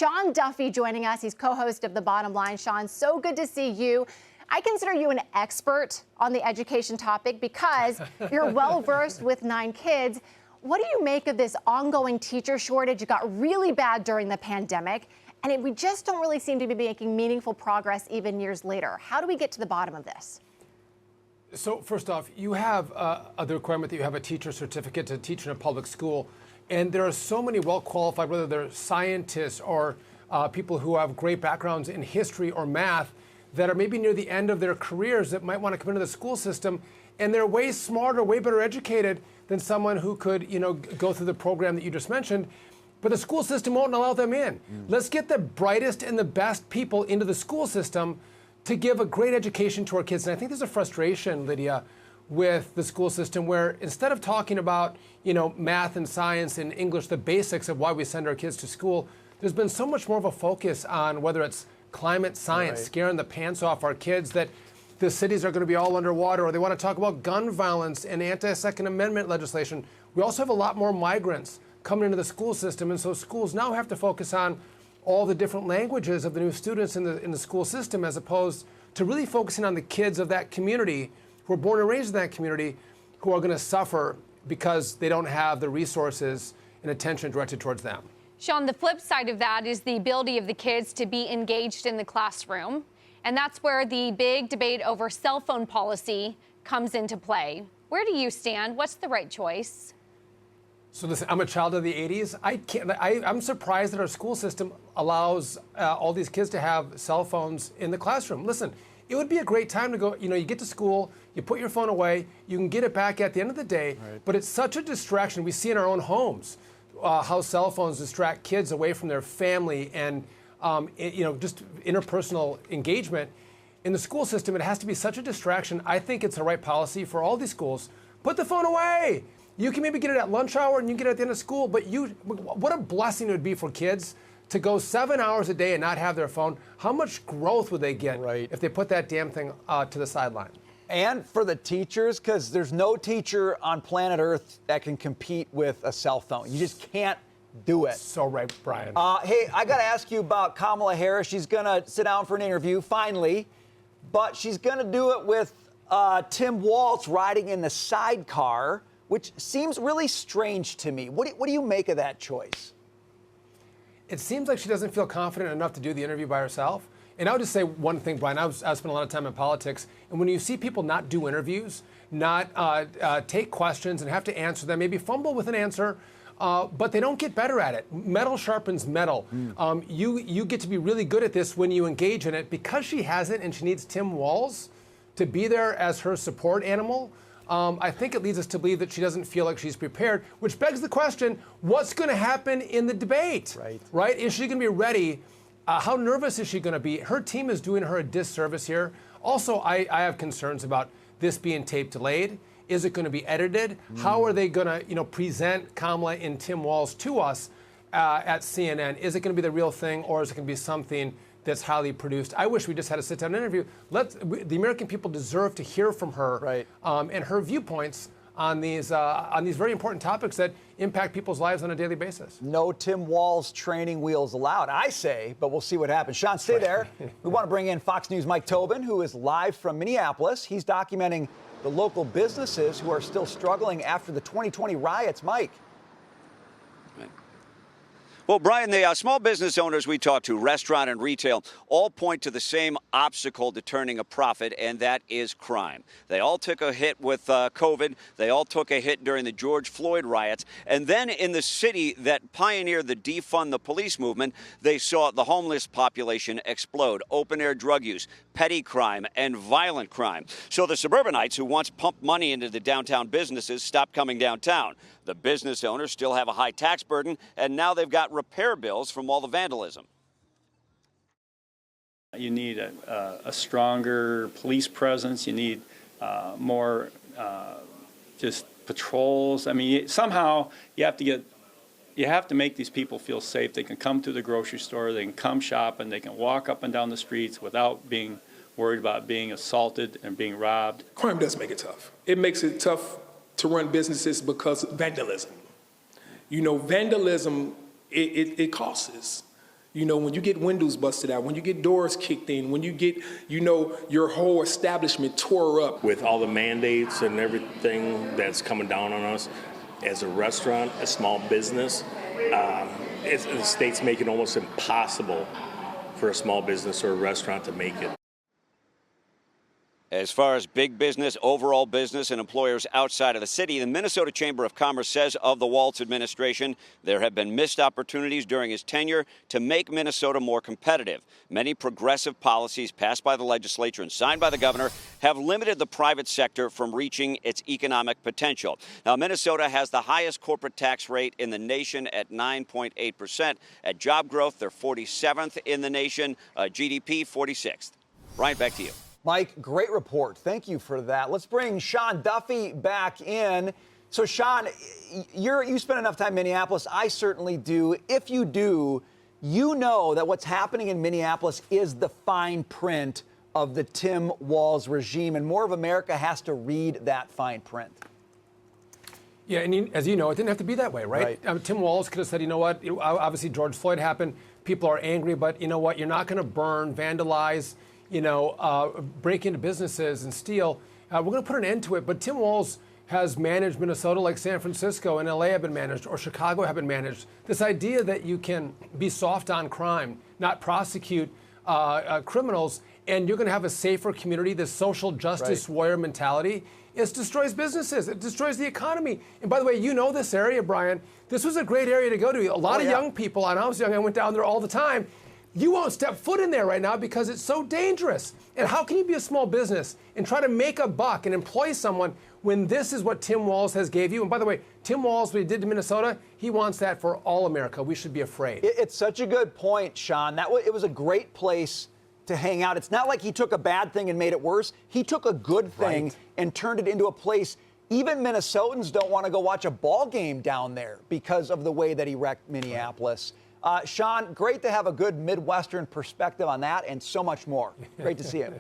Sean Duffy joining us. He's co-host of The Bottom Line. Sean, so good to see you. I consider you an expert on the education topic because you're well-versed with 9 kids. What do you make of this ongoing teacher shortage? It got really bad during the pandemic, and we just don't really seem to be making meaningful progress even years later. How do we get to the bottom of this? So first off, you have the requirement that you have a teacher certificate to teach in a public school. And there are so many well-qualified, whether they're scientists or people who have great backgrounds in history or math, that are maybe near the end of their careers that might want to come into the school system. And they're way smarter, way better educated than someone who could, go through the program that you just mentioned. But the school system won't allow them in. Let's get the brightest and the best people into the school system to give a great education to our kids. And I think there's a frustration, Lydia, with the school system where instead of talking about, math and science and English, the basics of why we send our kids to school, there's been so much more of a focus on whether it's climate science, scaring the pants off our kids that the cities are going to be all underwater, or they want to talk about gun violence and anti-Second Amendment legislation. We also have a lot more migrants coming into the school system, and so schools now have to focus on all the different languages of the new students in the school system, as opposed to really focusing on the kids of that community who are born and raised in that community who are going to suffer because they don't have the resources and attention directed towards them. Sean, the flip side of that is the ability of the kids to be engaged in the classroom. And that's where the big debate over cell phone policy comes into play. Where do you stand? What's the right choice? So listen, I'm a child of the 80s. I'm surprised that our school system allows all these kids to have cell phones in the classroom. Listen, it would be a great time to go, you get to school, you put your phone away, you can get it back at the end of the day, but it's such a distraction. We see in our own homes how cell phones distract kids away from their family and, just interpersonal engagement. In the school system, it has to be such a distraction. I think it's the right policy for all these schools. Put the phone away. You can maybe get it at lunch hour and you can get it at the end of school, but what a blessing it would be for kids to go 7 hours a day and not have their phone. How much growth would they get if they put that damn thing to the sideline? And for the teachers, because there's no teacher on planet Earth that can compete with a cell phone. You just can't do it. So right, Brian. Hey, I got to ask you about Kamala Harris. She's going to sit down for an interview, finally, but she's going to do it with Tim Walz riding in the sidecar, which seems really strange to me. What do you make of that choice? It seems like she doesn't feel confident enough to do the interview by herself. And I would just say one thing, Brian. I've spent a lot of time in politics, and when you see people not do interviews, not take questions and have to answer them, maybe fumble with an answer, but they don't get better at it. Metal sharpens metal. You get to be really good at this when you engage in it. Because she hasn't, and she needs Tim Walz to be there as her support animal, I think it leads us to believe that she doesn't feel like she's prepared, which begs the question, what's going to happen in the debate? Right? Is she going to be ready? How nervous is she going to be? Her team is doing her a disservice here. Also, I have concerns about this being tape delayed. Is it going to be edited? How are they going to, present Kamala and Tim Walz to us at CNN? Is it going to be the real thing, or is it going to be something that's highly produced? I wish we just had a sit-down interview. The American people deserve to hear from her and her viewpoints on these very important topics that impact people's lives on a daily basis. No Tim Walz training wheels allowed, I say, but we'll see what happens. Sean, stay there. We want to bring in Fox News' Mike Tobin, who is live from Minneapolis. He's documenting the local businesses who are still struggling after the 2020 riots. Mike. Well, Brian, the small business owners we talked to, restaurant and retail, all point to the same obstacle to turning a profit, and that is crime. They all took a hit with COVID. They all took a hit during the George Floyd riots. And then in the city that pioneered the defund the police movement, they saw the homeless population explode, open-air drug use, petty crime, and violent crime. So the suburbanites who once pumped money into the downtown businesses stopped coming downtown. The business owners still have a high tax burden, and now they've got repair bills from all the vandalism. You need a stronger police presence. You need more just patrols. I mean, somehow you have to make these people feel safe. They can come to the grocery store, they can come shopping, they can walk up and down the streets without being worried about being assaulted and being robbed. Crime does make it tough. It makes it tough to run businesses because of vandalism. Vandalism, it costs us. You know, when you get windows busted out, when you get doors kicked in, when you get, you know, your whole establishment tore up. With all the mandates and everything that's coming down on us, as a restaurant, a small business, the state's making it almost impossible for a small business or a restaurant to make it. As far as big business, overall business, and employers outside of the city, the Minnesota Chamber of Commerce says of the Walz administration, there have been missed opportunities during his tenure to make Minnesota more competitive. Many progressive policies passed by the legislature and signed by the governor have limited the private sector from reaching its economic potential. Now, Minnesota has the highest corporate tax rate in the nation at 9.8%. At job growth, they're 47th in the nation, GDP 46th. Brian, back to you. Mike, great report. Thank you for that. Let's bring Sean Duffy back in. So, Sean, you spend enough time in Minneapolis. I certainly do. If you do, you know that what's happening in Minneapolis is the fine print of the Tim Walz regime, and more of America has to read that fine print. Yeah, and as you know, it didn't have to be that way, right? Tim Walz could have said, you know what, obviously George Floyd happened. People are angry, but you know what? You're not going to burn, vandalize, break into businesses and steal. We're going to put an end to it. But Tim Walz has managed Minnesota like San Francisco and LA have been managed, or Chicago have been managed. This idea that you can be soft on crime, not prosecute criminals, and you're going to have a safer community, this social justice warrior mentality, it destroys businesses. It destroys the economy. And by the way, you know this area, Brian. This was a great area to go to. A lot of young people, and I was young, I went down there all the time. You won't step foot in there right now because it's so dangerous. And how can you be a small business and try to make a buck and employ someone when this is what Tim Walz has gave you? And by the way, Tim Walz, what he did to Minnesota, he wants that for all America. We should be afraid. It's such a good point, Sean. It was a great place to hang out. It's not like he took a bad thing and made it worse. He took a good thing and turned it into a place. Even Minnesotans don't want to go watch a ball game down there because of the way that he wrecked Minneapolis. Sean, great to have a good Midwestern perspective on that and so much more. Great to see you.